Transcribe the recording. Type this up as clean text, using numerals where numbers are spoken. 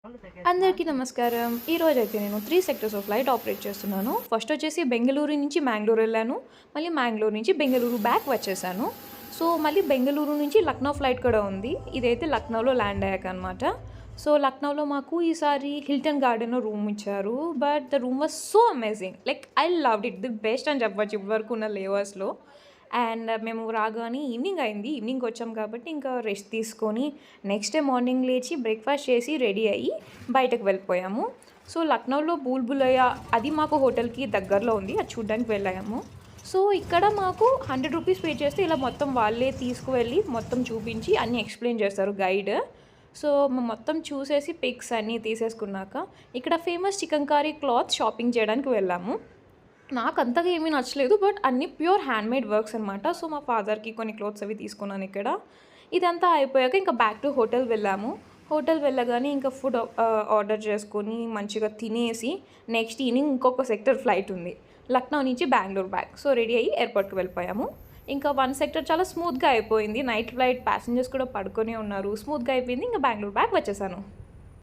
అందరికీ నమస్కారం. ఈరోజైతే నేను 3 సెక్టర్స్ ఆఫ్ ఫ్లైట్ ఆపరేట్ చేస్తున్నాను. ఫస్ట్ వచ్చేసి బెంగళూరు నుంచి మ్యాంగ్లూర్ వెళ్ళాను. మళ్ళీ మ్యాంగ్లూర్ నుంచి బెంగళూరు బ్యాక్ వచ్చేసాను. సో, మళ్ళీ బెంగళూరు నుంచి లక్నో ఫ్లైట్ కూడా ఉంది. ఇదైతే లక్నోలో ల్యాండ్ అయ్యాకనమాట. సో, లక్నోలో మాకు ఈసారి హిల్టన్ గార్డెన్‌లో రూమ్ ఇచ్చారు. But the room was so amazing. Like I loved it. The best అని చెప్పొచ్చు ఇప్పటివరకు ఉన్న లేవర్స్‌లో. అండ్ మేము రాగానే ఈవినింగ్ అయింది. ఈవినింగ్ వచ్చాం కాబట్టి ఇంకా రెస్ట్ తీసుకొని నెక్స్ట్ డే మార్నింగ్ లేచి బ్రేక్‌ఫాస్ట్ చేసి రెడీ అయ్యి బయటకు వెళ్ళిపోయాము. సో, లక్నోలో భూల్ భులయ్యా అది మాకు హోటల్‌కి దగ్గరలో ఉంది. అది చూడ్డానికి వెళ్ళాము. సో, ఇక్కడ మాకు ₹100 పే చేస్తే ఇలా మొత్తం వాళ్ళే తీసుకువెళ్ళి మొత్తం చూపించి అన్నీ ఎక్స్‌ప్లెయిన్ చేస్తారు గైడ్. సో, మేము మొత్తం చూసేసి పిక్స్ అన్నీ తీసేసుకున్నాక ఇక్కడ ఫేమస్ చికన్కారీ క్లాత్ షాపింగ్ చేయడానికి వెళ్ళాము. నాకు అంతగా ఏమీ నచ్చలేదు. బట్ అన్నీ ప్యూర్ హ్యాండ్‌మేడ్ వర్క్స్ అనమాట. సో, మా ఫాదర్‌కి కొన్ని క్లోత్స్ అవి తీసుకున్నాను ఇక్కడ. ఇదంతా అయిపోయాక ఇంకా బ్యాక్ టు హోటల్ వెళ్ళాము. హోటల్ వెళ్ళగానే ఇంకా ఫుడ్ ఆర్డర్ చేసుకొని మంచిగా తినేసి నెక్స్ట్ ఈవినింగ్ ఇంకొక సెక్టర్ ఫ్లైట్ ఉంది. లక్నో నుంచి బెంగుళూరు బ్యాక్. సో, రెడీ అయ్యి ఎయిర్‌పోర్ట్‌కి వెళ్ళిపోయాము. ఇంకా 1 సెక్టర్ చాలా స్మూత్‌గా అయిపోయింది. నైట్ ఫ్లైట్ ప్యాసింజర్స్ కూడా పడుకొనే ఉన్నారు. స్మూత్‌గా అయిపోయింది. ఇంకా బెంగుళూరు బ్యాక్ వచ్చేసాను.